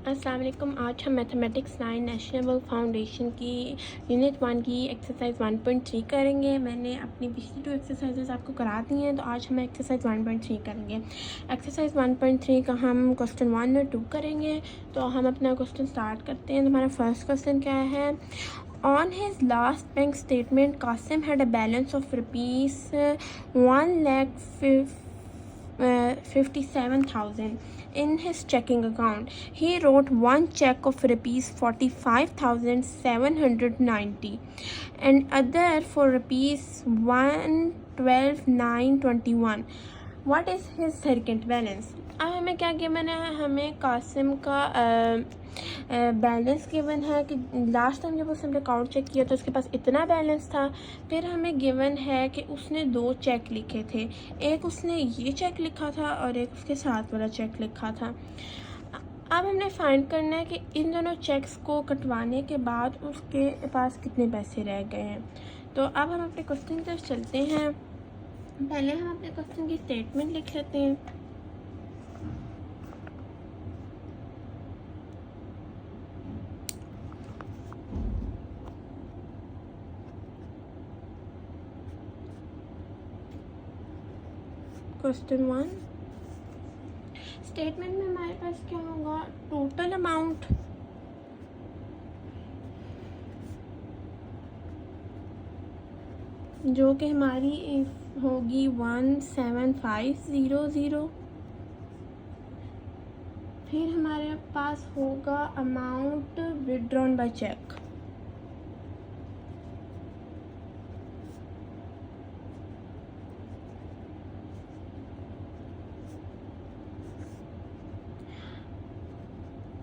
अस्सलाम वालेकुम। आज हम मैथमेटिक्स 9 नेशनल फाउंडेशन की यूनिट 1 की एक्सरसाइज 1.3 करेंगे। मैंने अपनी पिछली 2 एक्सरसाइजेस आपको करा दी हैं, तो आज हम एक्सरसाइज 1.3 करेंगे। एक्सरसाइज 1.3 का हम क्वेश्चन 1 और 2 करेंगे। तो हम अपना क्वेश्चन स्टार्ट करते हैं। तो हमारा फर्स्ट क्वेश्चन क्या है? On his last bank statement, Qasim had a balance of rupees 1,57,000 in his checking account. He wrote one check of rupees 45,790 and other for rupees 112,921. What is his second balance? अब हमें क्या given है? हमें कासिम का balance given है कि last time जब उसने अकाउंट चेक किया तो उसके पास इतना बैलेंस था। फिर हमें गिवन है कि उसने 2 चेक लिखे थे, एक उसने ये चेक लिखा था और एक उसके साथ वाला चेक लिखा था। अब हमने फाइंड करना है कि इन दोनों चेक्स को कटवाने के बाद उसके पास कितने पैसे रह गए हैं। तो अब हम अपने क्वेश्चन की तरफ चलते हैं। पहले हम अपने क्वेश्चन की स्टेटमेंट लिख लेते हैं। क्वेश्चन 1 स्टेटमेंट में हमारे पास क्या होगा? टोटल अमाउंट जो कि हमारी होगी 17500। फिर हमारे पास होगा अमाउंट विड्रॉन बाय चेक,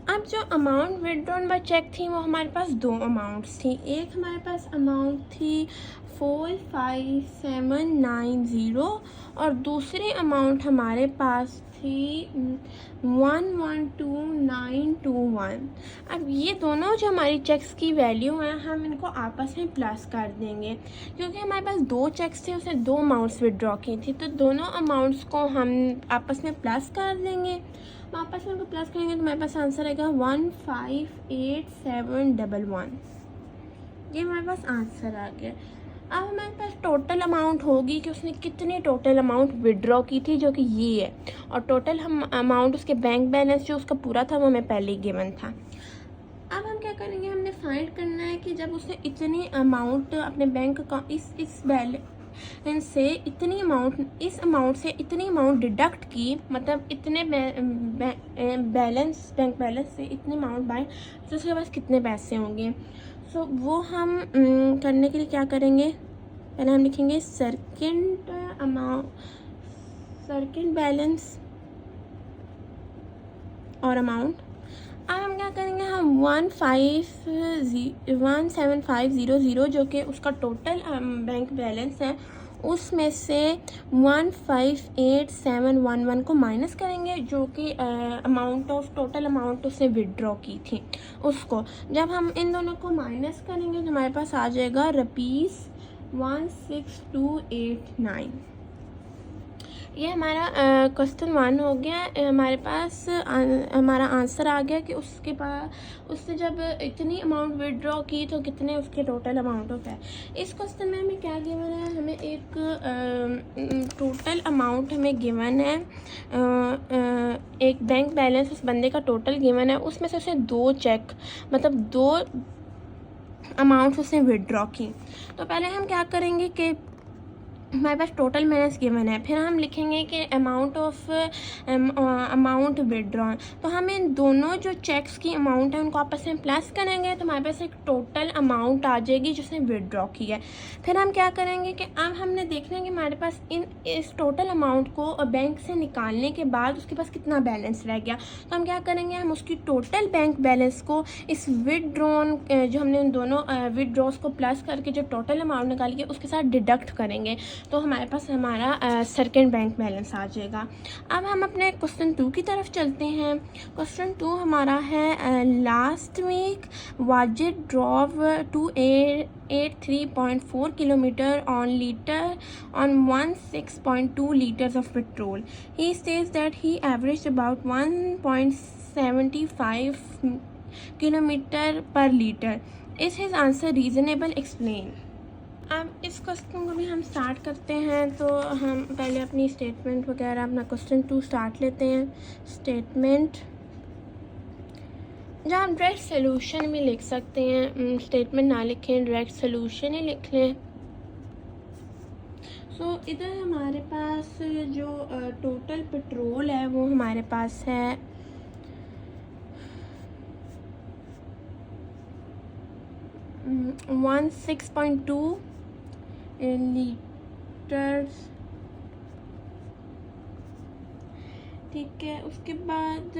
अब जो अमाउंट विड्रॉन बाय चेक थी वो हमारे पास 2 अमाउंट्स थी। एक हमारे पास अमाउंट थी 45790 और दूसरी अमाउंट हमारे पास थी 112921। अब ये दोनों जो हमारी चेक्स की वैल्यू हैं, हम इनको आपस में प्लस कर देंगे क्योंकि हमारे पास 2 चेक्स थे, उसने 2 अमाउंट्स विड्रॉ की थी। तो दोनों अमाउंट्स को हम आपस में प्लस कर देंगे। वापस में प्लस करेंगे तो हमारे पास आंसर आएगा 158711। ये हमारे पास आंसर आ गया। अब हमारे पास टोटल अमाउंट होगी कि उसने कितनी टोटल अमाउंट विड्रॉ की थी, जो कि ये है, और टोटल हम अमाउंट उसके बैंक बैलेंस जो उसका पूरा था वो हमें पहले ही गिवन था। अब हम क्या करेंगे? हमने फाइंड करना है कि जब उसने इतनी अमाउंट अपने बैंक का इस बैलेंस से इतनी अमाउंट, इस अमाउंट से इतनी अमाउंट डिडक्ट की, मतलब इतने बैलेंस, बैंक बैलेंस से इतने अमाउंट बाय, तो उसके पास कितने पैसे होंगे। सो वो हम करने के लिए क्या करेंगे? पहले हम लिखेंगे सेकंड अमाउंट, सेकंड बैलेंस और अमाउंट। अब हम क्या करेंगे? हम 17500 जो कि उसका टोटल बैंक बैलेंस है, उसमें से 158711 को माइनस करेंगे, जो कि अमाउंट ऑफ टोटल अमाउंट उसने विड्रॉ की थी उसको। जब हम इन दोनों को माइनस करेंगे तो हमारे पास आ जाएगा रुपीज़ 16289। ये हमारा क्वेश्चन 1 हो गया। हमारे पास हमारा आंसर आ गया कि उसके पास, उसने जब इतनी अमाउंट विड्रॉ की तो कितने उसके टोटल अमाउंट होता है। इस क्वेश्चन में हमें क्या गिवन है? हमें एक टोटल अमाउंट हमें गिवन है, एक बैंक बैलेंस उस बंदे का टोटल गिवन है, उसमें से उसे 2 चेक, मतलब 2 अमाउंट उसने विड्रॉ की। तो पहले हम क्या करेंगे कि हमारे पास टोटल बैलेंस गिवन है, फिर हम लिखेंगे कि अमाउंट ऑफ अमाउंट विड्रॉन। तो हम इन दोनों जो चेक्स की अमाउंट है उनको आपस में प्लस करेंगे तो हमारे पास एक टोटल अमाउंट आ जाएगी जिसने विड्रॉ की है। फिर हम क्या करेंगे कि अब हमने देखना है कि हमारे पास इस टोटल अमाउंट को बैंक से निकालने के बाद उसके पास कितना बैलेंस रह गया। तो हम क्या करेंगे? हम उसकी टोटल बैंक बैलेंस को इस विड्रॉन, जो हमने उन दोनों विड्रॉस को प्लस करके जो टोटल अमाउंट निकाली है उसके साथ डिडक्ट करेंगे, तो हमारे पास हमारा सेकंड बैंक बैलेंस आ जाएगा। अब हम अपने क्वेश्चन 2 की तरफ चलते हैं। क्वेश्चन 2 हमारा है, last week Wajid drove 283.4 kilometre on 16.2 liters of petrol. He says that he averaged about 1.6 75 kilometre पर litre. Is his answer reasonable? Explain. अब इस क्वेश्चन को भी हम स्टार्ट करते हैं, तो हम पहले अपनी स्टेटमेंट वगैरह अपना क्वेश्चन 2 स्टार्ट लेते हैं। स्टेटमेंट जहाँ हम डायरेक्ट सोल्यूशन भी लिख सकते हैं, स्टेटमेंट ना लिखें, डायरेक्ट सोल्यूशन ही लिख लें। सो इधर हमारे पास जो टोटल पेट्रोल है वो हमारे पास है 16.2 लीटर्स। ठीक है, उसके बाद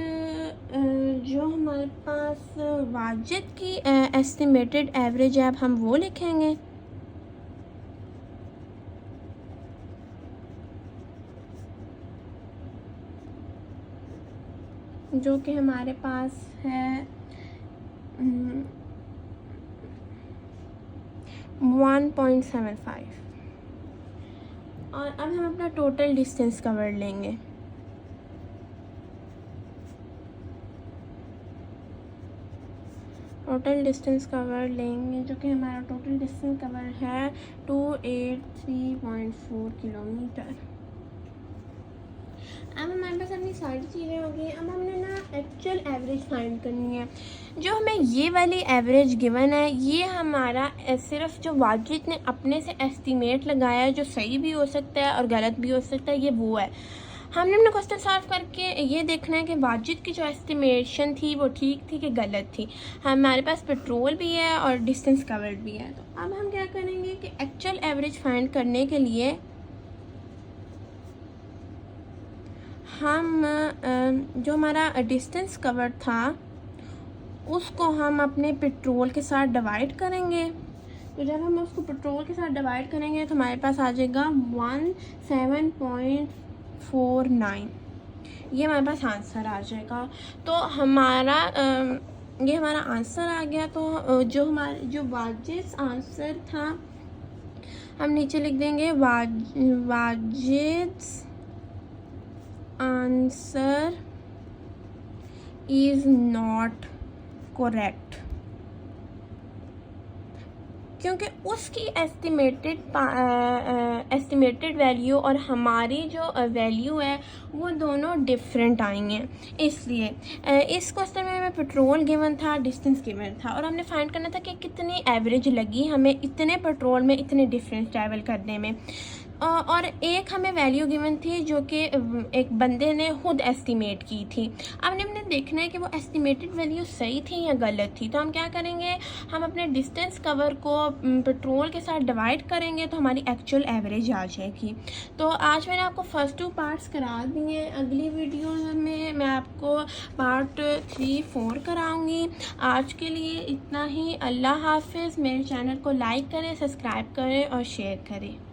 जो हमारे पास वाजिद की एस्टिमेटेड एवरेज है, अब हम वो लिखेंगे। जो कि हमारे पास है 1.75। और अब हम अपना टोटल डिस्टेंस कवर लेंगे। टोटल डिस्टेंस कवर लेंगे, जो कि हमारा टोटल डिस्टेंस कवर है 283.4 किलोमीटर। अब हमारे पास अपनी सारी चीज़ें हो गई। अब हमने ना एक्चुअल एवरेज फाइंड करनी है। जो हमें ये वाली एवरेज गिवन है, ये हमारा सिर्फ जो वाजिद ने अपने से एस्टीमेट लगाया है, जो सही भी हो सकता है और गलत भी हो सकता है, ये वो है। हमने अपना क्वेश्चन सॉल्व करके ये देखना है कि वाजिद की जो एस्टिमेशन थी वो ठीक थी कि गलत थी। हमारे पास पेट्रोल भी है और डिस्टेंस कवर्ड भी है। तो अब हम क्या करेंगे कि एक्चुअल एवरेज फाइंड करने के लिए हम जो हमारा डिस्टेंस कवर था उसको हम अपने पेट्रोल के साथ डिवाइड करेंगे। तो जब हम उसको पेट्रोल के साथ डिवाइड करेंगे तो हमारे पास आ जाएगा 17.49। ये हमारे पास आंसर आ जाएगा। तो हमारा ये हमारा आंसर आ गया। तो जो वाजिद आंसर था हम नीचे लिख देंगे Wajid answer is not correct, क्योंकि उसकी एस्टिमेटेड वैल्यू और हमारी जो वैल्यू है वो दोनों डिफरेंट आई हैं। इसलिए इस क्वेश्चन में हमें पेट्रोल गिवन था, डिस्टेंस गिवन था, और हमने फाइंड करना था कि कितनी एवरेज लगी हमें इतने पेट्रोल में इतने डिफरेंस ट्रैवल करने में। और एक हमें वैल्यू गिवन थी जो कि एक बंदे ने खुद एस्टिमेट की थी। अब हमने देखना है कि वो एस्टिमेटेड वैल्यू सही थी या गलत थी। तो हम क्या करेंगे, हम अपने डिस्टेंस कवर को पेट्रोल के साथ डिवाइड करेंगे तो हमारी एक्चुअल एवरेज आ जाएगी। तो आज मैंने आपको फर्स्ट 2 पार्ट्स करा दिए। अगली वीडियो में मैं आपको पार्ट 3, 4 कराऊँगी। आज के लिए इतना ही। अल्लाह हाफिज़। मेरे चैनल को लाइक करें, सब्सक्राइब करें और शेयर करें।